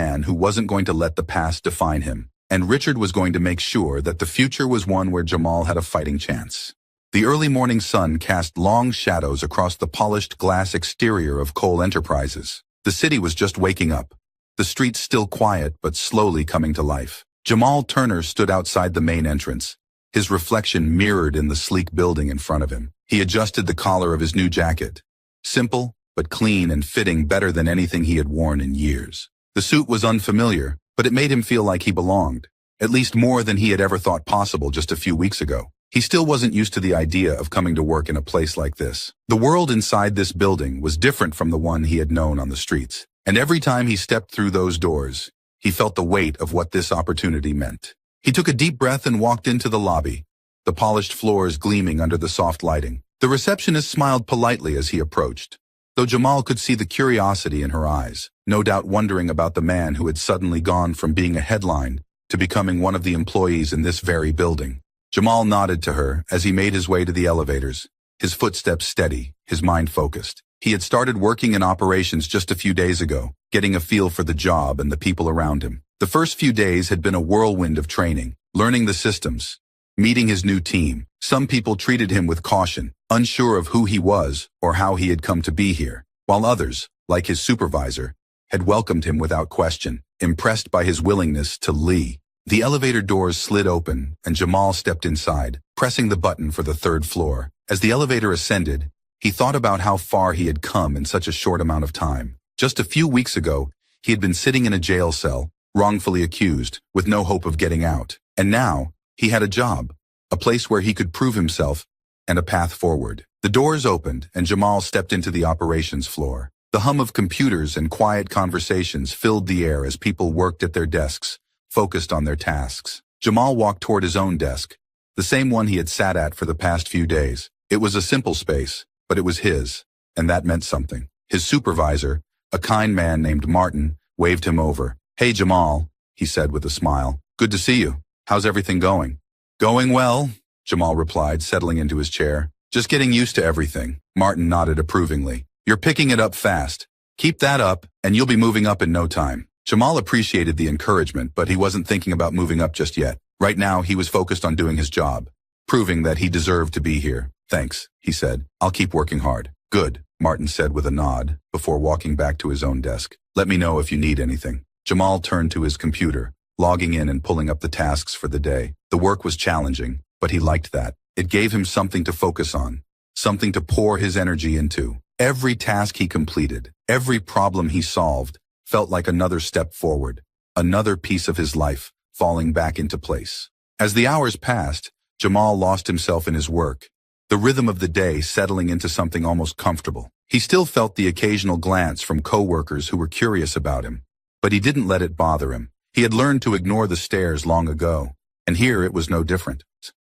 man who wasn't going to let the past define him, and Richard was going to make sure that the future was one where Jamal had a fighting chance. The early morning sun cast long shadows across the polished glass exterior of Cole Enterprises. The city was just waking up, the streets still quiet but slowly coming to life. Jamal Turner stood outside the main entrance, his reflection mirrored in the sleek building in front of him. He adjusted the collar of his new jacket. Simple, but clean and fitting better than anything he had worn in years. The suit was unfamiliar, but it made him feel like he belonged. at least more than he had ever thought possible just a few weeks ago. He still wasn't used to the idea of coming to work in a place like this. The world inside this building was different from the one he had known on the streets. And every time he stepped through those doors, he felt the weight of what this opportunity meant. He took a deep breath and walked into the lobby, the polished floors gleaming under the soft lighting. The receptionist smiled politely as he approached, though Jamal could see the curiosity in her eyes, no doubt wondering about the man who had suddenly gone from being a headline to becoming one of the employees in this very building. Jamal nodded to her as he made his way to the elevators, his footsteps steady, his mind focused. He had started working in operations just a few days ago, getting a feel for the job and the people around him. The first few days had been a whirlwind of training, learning the systems, meeting his new team. Some people treated him with caution, unsure of who he was or how he had come to be here, while others, like his supervisor, had welcomed him without question, impressed by his willingness to lead. The elevator doors slid open and Jamal stepped inside, pressing the button for the third floor. As the elevator ascended, he thought about how far he had come in such a short amount of time. Just a few weeks ago, he had been sitting in a jail cell, wrongfully accused, with no hope of getting out. And now, he had a job, a place where he could prove himself, and a path forward. The doors opened and Jamal stepped into the operations floor. The hum of computers and quiet conversations filled the air as people worked at their desks, focused on their tasks. Jamal walked toward his own desk, the same one he had sat at for the past few days. It was a simple space, but it was his, and that meant something. His supervisor, a kind man named Martin, waved him over. "Hey, Jamal," he said with a smile. "Good to see you. How's everything going?" "Going well," Jamal replied, settling into his chair. "Just getting used to everything." Martin nodded approvingly. "You're picking it up fast. Keep that up, and you'll be moving up in no time." Jamal appreciated the encouragement, but he wasn't thinking about moving up just yet. Right now, he was focused on doing his job, proving that he deserved to be here. "Thanks," he said. "I'll keep working hard." "Good," Martin said with a nod, before walking back to his own desk. "Let me know if you need anything." Jamal turned to his computer, logging in and pulling up the tasks for the day. The work was challenging, but he liked that. It gave him something to focus on, something to pour his energy into. Every task he completed, every problem he solved, felt like another step forward, another piece of his life falling back into place. As the hours passed, Jamal lost himself in his work, the rhythm of the day settling into something almost comfortable. He still felt the occasional glance from coworkers who were curious about him, but he didn't let it bother him. He had learned to ignore the stares long ago, and here it was no different.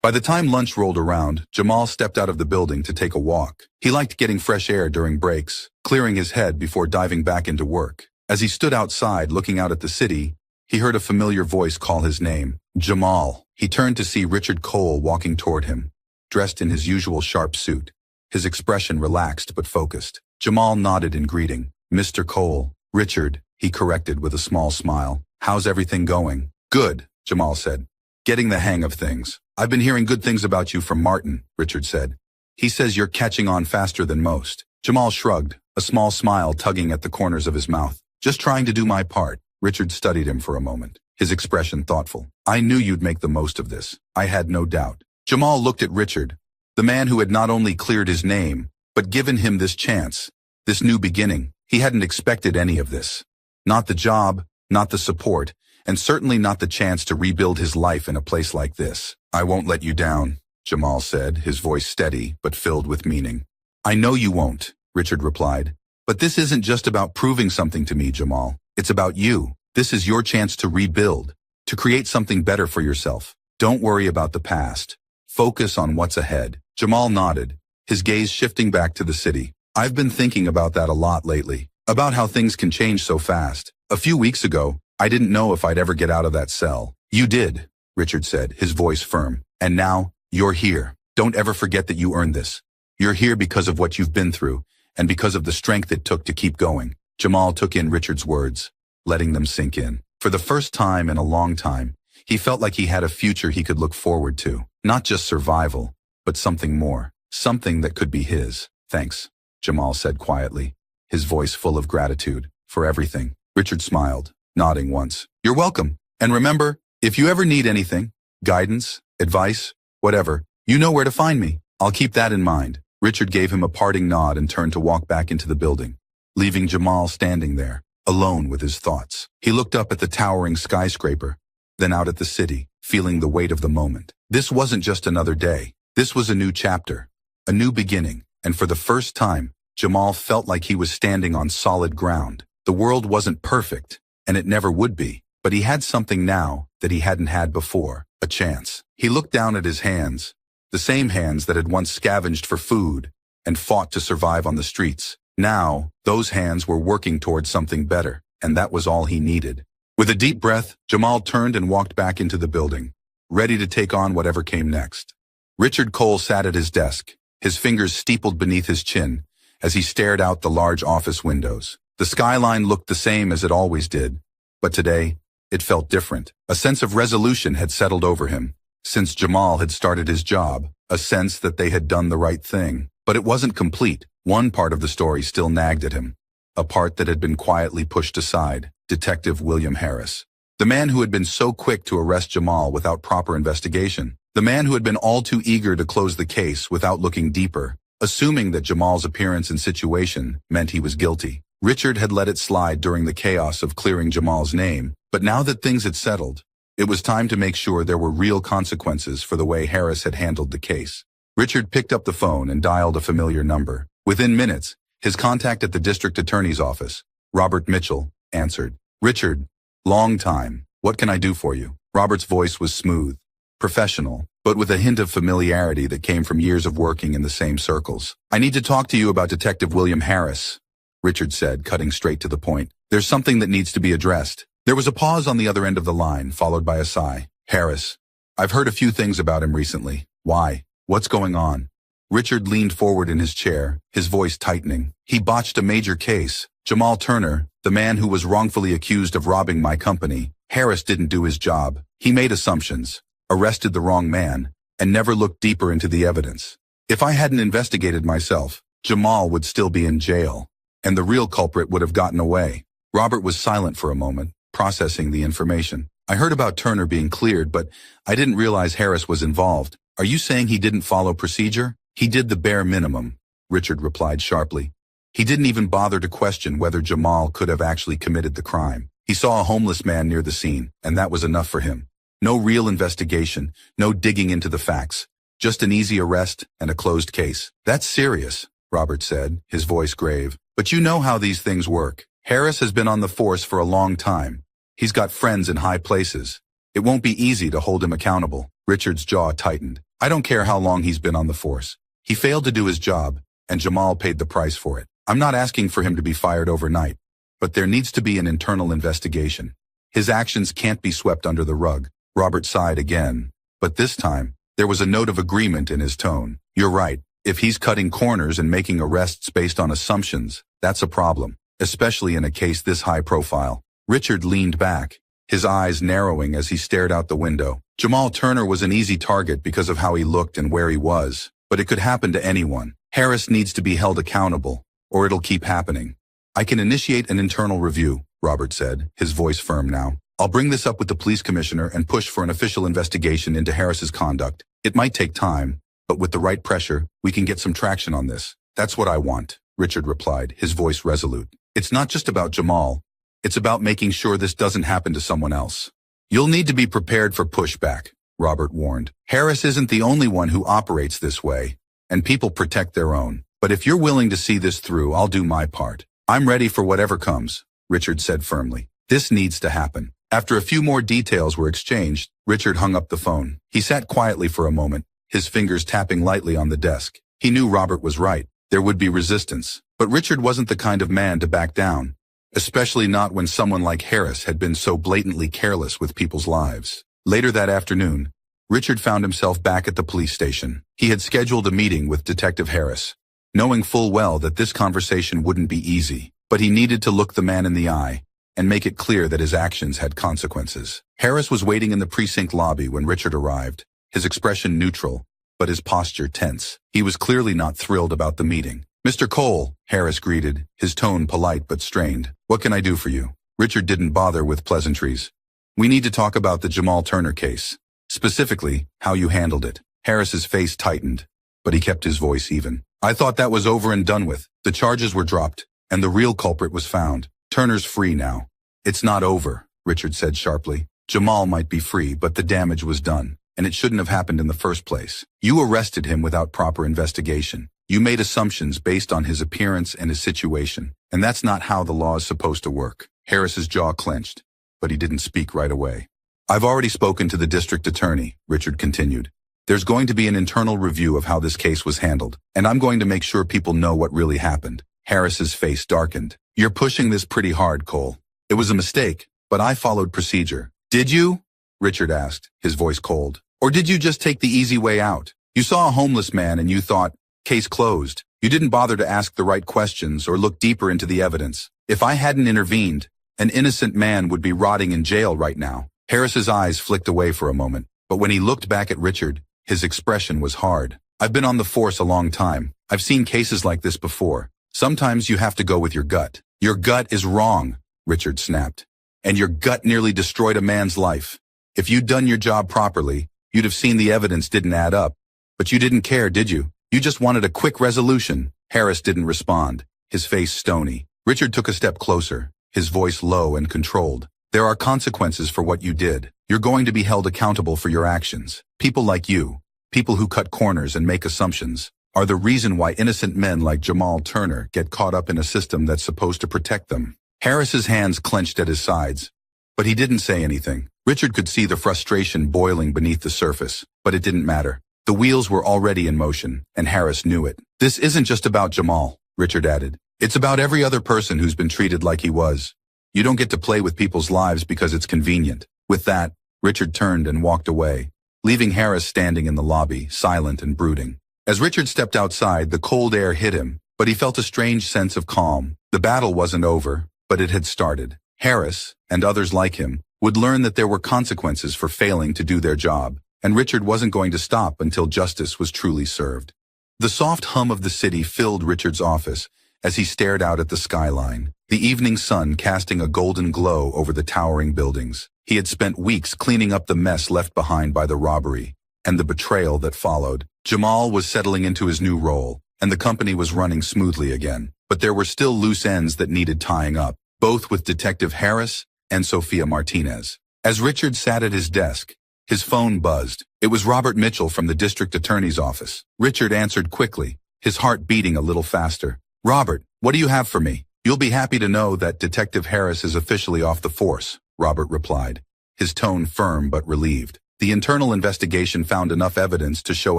By the time lunch rolled around, Jamal stepped out of the building to take a walk. He liked getting fresh air during breaks, clearing his head before diving back into work. As he stood outside looking out at the city, he heard a familiar voice call his name, Jamal. He turned to see Richard Cole walking toward him, dressed in his usual sharp suit, his expression relaxed but focused. Jamal nodded in greeting. "Mr. Cole." "Richard," he corrected with a small smile. "How's everything going?" "Good," Jamal said. "Getting the hang of things." "I've been hearing good things about you from Martin," Richard said. "He says you're catching on faster than most." Jamal shrugged, a small smile tugging at the corners of his mouth. "Just trying to do my part." Richard studied him for a moment, his expression thoughtful. "I knew you'd make the most of this. I had no doubt." Jamal looked at Richard, the man who had not only cleared his name, but given him this chance, this new beginning. He hadn't expected any of this. Not the job, not the support, and certainly not the chance to rebuild his life in a place like this. "I won't let you down," Jamal said, his voice steady but filled with meaning. "I know you won't," Richard replied. "But this isn't just about proving something to me, Jamal. It's about you. This is your chance to rebuild, to create something better for yourself. Don't worry about the past. Focus on what's ahead." Jamal nodded, his gaze shifting back to the city. "I've been thinking about that a lot lately, about how things can change so fast. A few weeks ago, I didn't know if I'd ever get out of that cell." "You did," Richard said, his voice firm. "And now, you're here. Don't ever forget that you earned this. You're here because of what you've been through, and because of the strength it took to keep going." Jamal took in Richard's words, letting them sink in. For the first time in a long time, he felt like he had a future he could look forward to. Not just survival, but something more. Something that could be his. "Thanks," Jamal said quietly, his voice full of gratitude, "for everything." Richard smiled, nodding once. "You're welcome. And remember, if you ever need anything, guidance, advice, whatever, you know where to find me. I'll keep that in mind." Richard gave him a parting nod and turned to walk back into the building, leaving Jamal standing there, alone with his thoughts. He looked up at the towering skyscraper, then out at the city, feeling the weight of the moment. This wasn't just another day. This was a new chapter, a new beginning, and for the first time, Jamal felt like he was standing on solid ground. The world wasn't perfect, and it never would be, but he had something now that he hadn't had before, a chance. He looked down at his hands, the same hands that had once scavenged for food and fought to survive on the streets. Now, those hands were working towards something better, and that was all he needed. With a deep breath, Jamal turned and walked back into the building, ready to take on whatever came next. Richard Cole sat at his desk, his fingers steepled beneath his chin, as he stared out the large office windows. The skyline looked the same as it always did, but today, it felt different. A sense of resolution had settled over him. Since Jamal had started his job, a sense that they had done the right thing. But it wasn't complete. One part of the story still nagged at him. A part that had been quietly pushed aside. Detective William Harris. The man who had been so quick to arrest Jamal without proper investigation. The man who had been all too eager to close the case without looking deeper, assuming that Jamal's appearance and situation meant he was guilty. Richard had let it slide during the chaos of clearing Jamal's name, but now that things had settled, it was time to make sure there were real consequences for the way Harris had handled the case. Richard picked up the phone and dialed a familiar number. Within minutes, his contact at the district attorney's office, Robert Mitchell, answered. "Richard, long time. What can I do for you?" Robert's voice was smooth, professional, but with a hint of familiarity that came from years of working in the same circles. "I need to talk to you about Detective William Harris," Richard said, cutting straight to the point. "There's something that needs to be addressed." There was a pause on the other end of the line, followed by a sigh. "Harris, I've heard a few things about him recently." "Why? What's going on?" Richard leaned forward in his chair, his voice tightening. "He botched a major case. Jamal Turner, the man who was wrongfully accused of robbing my company. Harris didn't do his job. He made assumptions, arrested the wrong man, and never looked deeper into the evidence. If I hadn't investigated myself, Jamal would still be in jail, and the real culprit would have gotten away." Robert was silent for a moment, processing the information. "I heard about Turner being cleared, but I didn't realize Harris was involved. Are you saying he didn't follow procedure?" "He did the bare minimum," Richard replied sharply. "He didn't even bother to question whether Jamal could have actually committed the crime. He saw a homeless man near the scene, and that was enough for him. No real investigation, no digging into the facts. Just an easy arrest and a closed case." "That's serious," Robert said, his voice grave. "But you know how these things work. Harris has been on the force for a long time. He's got friends in high places. It won't be easy to hold him accountable." Richard's jaw tightened. "I don't care how long he's been on the force. He failed to do his job, and Jamal paid the price for it. I'm not asking for him to be fired overnight, but there needs to be an internal investigation. His actions can't be swept under the rug." Robert sighed again, but this time, there was a note of agreement in his tone. "You're right. If he's cutting corners and making arrests based on assumptions, that's a problem, especially in a case this high profile." Richard leaned back, his eyes narrowing as he stared out the window. Jamal Turner was an easy target because of how he looked and where he was, but it could happen to anyone. Harris needs to be held accountable, or it'll keep happening. "I can initiate an internal review," Robert said, his voice firm now. "I'll bring this up with the police commissioner and push for an official investigation into Harris's conduct. It might take time, but with the right pressure, we can get some traction on this." "That's what I want," Richard replied, his voice resolute. "It's not just about Jamal. It's about making sure this doesn't happen to someone else." "You'll need to be prepared for pushback," Robert warned. "Harris isn't the only one who operates this way, and people protect their own. But if you're willing to see this through, I'll do my part." "I'm ready for whatever comes," Richard said firmly. "This needs to happen." After a few more details were exchanged, Richard hung up the phone. He sat quietly for a moment, his fingers tapping lightly on the desk. He knew Robert was right. There would be resistance, but Richard wasn't the kind of man to back down, especially not when someone like Harris had been so blatantly careless with people's lives. Later that afternoon, Richard found himself back at the police station. He had scheduled a meeting with Detective Harris, knowing full well that this conversation wouldn't be easy, but he needed to look the man in the eye and make it clear that his actions had consequences. Harris was waiting in the precinct lobby when Richard arrived, his expression neutral, but his posture tense. He was clearly not thrilled about the meeting. "Mr. Cole," Harris greeted, his tone polite but strained. "What can I do for you?" Richard didn't bother with pleasantries. "We need to talk about the Jamal Turner case. Specifically, how you handled it." Harris's face tightened, but he kept his voice even. "I thought that was over and done with. The charges were dropped, and the real culprit was found. Turner's free now." "It's not over," Richard said sharply. Jamal might be free, but the damage was done, and it shouldn't have happened in the first place. You arrested him without proper investigation. You made assumptions based on his appearance and his situation, and that's not how the law is supposed to work. Harris's jaw clenched, but he didn't speak right away. I've already spoken to the district attorney, Richard continued. There's going to be an internal review of how this case was handled, and I'm going to make sure people know what really happened. Harris's face darkened. You're pushing this pretty hard, Cole. It was a mistake, but I followed procedure. Did you? Richard asked, his voice cold. Or did you just take the easy way out? You saw a homeless man and you thought, case closed. You didn't bother to ask the right questions or look deeper into the evidence. If I hadn't intervened, an innocent man would be rotting in jail right now. Harris's eyes flicked away for a moment, but when he looked back at Richard, his expression was hard. I've been on the force a long time. I've seen cases like this before. Sometimes you have to go with your gut. Your gut is wrong, Richard snapped. And your gut nearly destroyed a man's life. If you'd done your job properly, you'd have seen the evidence didn't add up. But you didn't care, did you? You just wanted a quick resolution. Harris didn't respond, his face stony. Richard took a step closer, his voice low and controlled. There are consequences for what you did. You're going to be held accountable for your actions. People like you, people who cut corners and make assumptions, are the reason why innocent men like Jamal Turner get caught up in a system that's supposed to protect them. Harris's hands clenched at his sides, but he didn't say anything. Richard could see the frustration boiling beneath the surface, but it didn't matter. The wheels were already in motion, and Harris knew it. This isn't just about Jamal, Richard added. It's about every other person who's been treated like he was. You don't get to play with people's lives because it's convenient. With that, Richard turned and walked away, leaving Harris standing in the lobby, silent and brooding. As Richard stepped outside, the cold air hit him, but he felt a strange sense of calm. The battle wasn't over, but it had started. Harris, and others like him, would learn that there were consequences for failing to do their job, and Richard wasn't going to stop until justice was truly served. The soft hum of the city filled Richard's office as he stared out at the skyline, the evening sun casting a golden glow over the towering buildings. He had spent weeks cleaning up the mess left behind by the robbery and the betrayal that followed. Jamal was settling into his new role, and the company was running smoothly again. But there were still loose ends that needed tying up, both with Detective Harris and Sophia Martinez. As Richard sat at his desk, his phone buzzed. It was Robert Mitchell from the district attorney's office. Richard answered quickly, his heart beating a little faster. Robert, what do you have for me? You'll be happy to know that Detective Harris is officially off the force, Robert replied, his tone firm but relieved. The internal investigation found enough evidence to show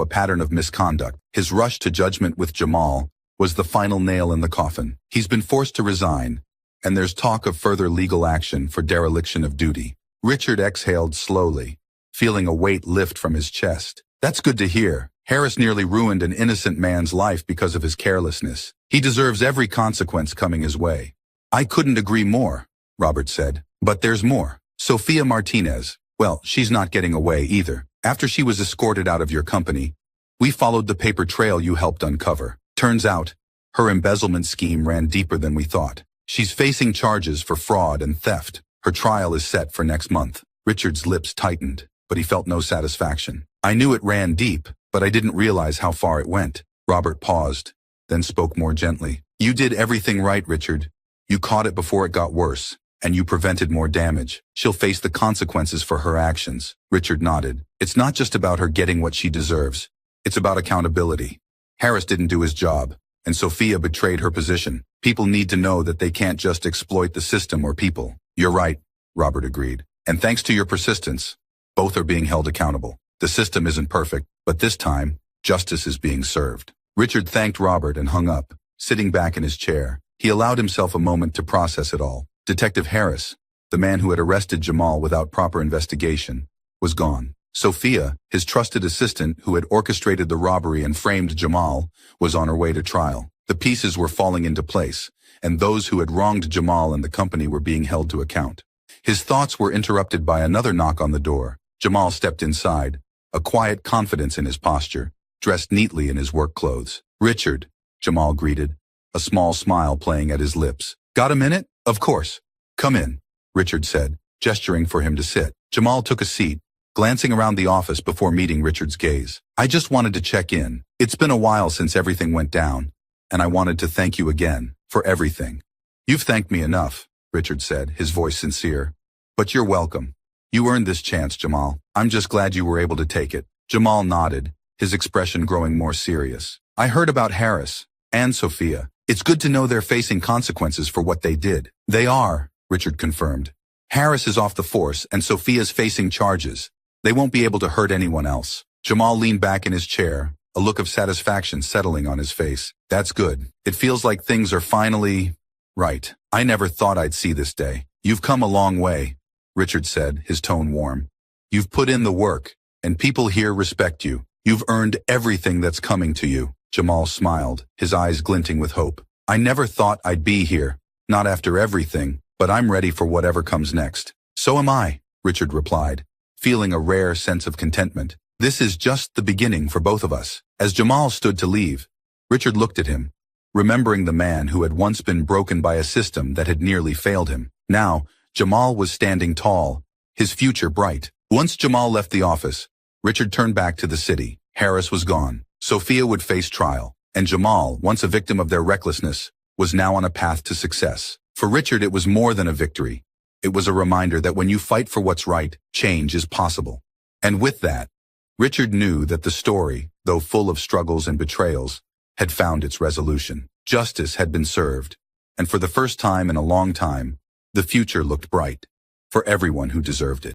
a pattern of misconduct. His rush to judgment with Jamal was the final nail in the coffin. He's been forced to resign, and there's talk of further legal action for dereliction of duty. Richard exhaled slowly, feeling a weight lift from his chest. That's good to hear. Harris nearly ruined an innocent man's life because of his carelessness. He deserves every consequence coming his way. I couldn't agree more, Robert said. But there's more. Sophia Martinez, well, she's not getting away either. After she was escorted out of your company, we followed the paper trail you helped uncover. Turns out, her embezzlement scheme ran deeper than we thought. She's facing charges for fraud and theft. Her trial is set for next month. Richard's lips tightened, but he felt no satisfaction. I knew it ran deep, but I didn't realize how far it went. Robert paused, then spoke more gently. You did everything right, Richard. You caught it before it got worse, and you prevented more damage. She'll face the consequences for her actions. Richard nodded. It's not just about her getting what she deserves. It's about accountability. Harris didn't do his job, and Sophia betrayed her position. People need to know that they can't just exploit the system or people. You're right, Robert agreed. And thanks to your persistence, both are being held accountable. The system isn't perfect, but this time, justice is being served. Richard thanked Robert and hung up, sitting back in his chair. He allowed himself a moment to process it all. Detective Harris, the man who had arrested Jamal without proper investigation, was gone. Sophia, his trusted assistant who had orchestrated the robbery and framed Jamal, was on her way to trial. The pieces were falling into place, and those who had wronged Jamal and the company were being held to account. His thoughts were interrupted by another knock on the door. Jamal stepped inside, a quiet confidence in his posture, dressed neatly in his work clothes. Richard, Jamal greeted, a small smile playing at his lips. Got a minute? Of course. Come in, Richard said, gesturing for him to sit. Jamal took a seat, glancing around the office before meeting Richard's gaze. I just wanted to check in. It's been a while since everything went down, and I wanted to thank you again for everything. You've thanked me enough, Richard said, his voice sincere. But you're welcome. You earned this chance, Jamal. I'm just glad you were able to take it. Jamal nodded, his expression growing more serious. I heard about Harris and Sophia. It's good to know they're facing consequences for what they did. They are, Richard confirmed. Harris is off the force and Sophia's facing charges. They won't be able to hurt anyone else. Jamal leaned back in his chair, a look of satisfaction settling on his face. That's good. It feels like things are finally right. I never thought I'd see this day. You've come a long way, Richard said, his tone warm. You've put in the work, and people here respect you. You've earned everything that's coming to you. Jamal smiled, his eyes glinting with hope. I never thought I'd be here, not after everything, but I'm ready for whatever comes next. So am I, Richard replied, feeling a rare sense of contentment. This is just the beginning for both of us. As Jamal stood to leave, Richard looked at him, remembering the man who had once been broken by a system that had nearly failed him. Now, Jamal was standing tall, his future bright. Once Jamal left the office, Richard turned back to the city. Harris was gone. Sophia would face trial, and Jamal, once a victim of their recklessness, was now on a path to success. For Richard, it was more than a victory. It was a reminder that when you fight for what's right, change is possible. And with that, Richard knew that the story, though full of struggles and betrayals, had found its resolution. Justice had been served, and for the first time in a long time, the future looked bright for everyone who deserved it.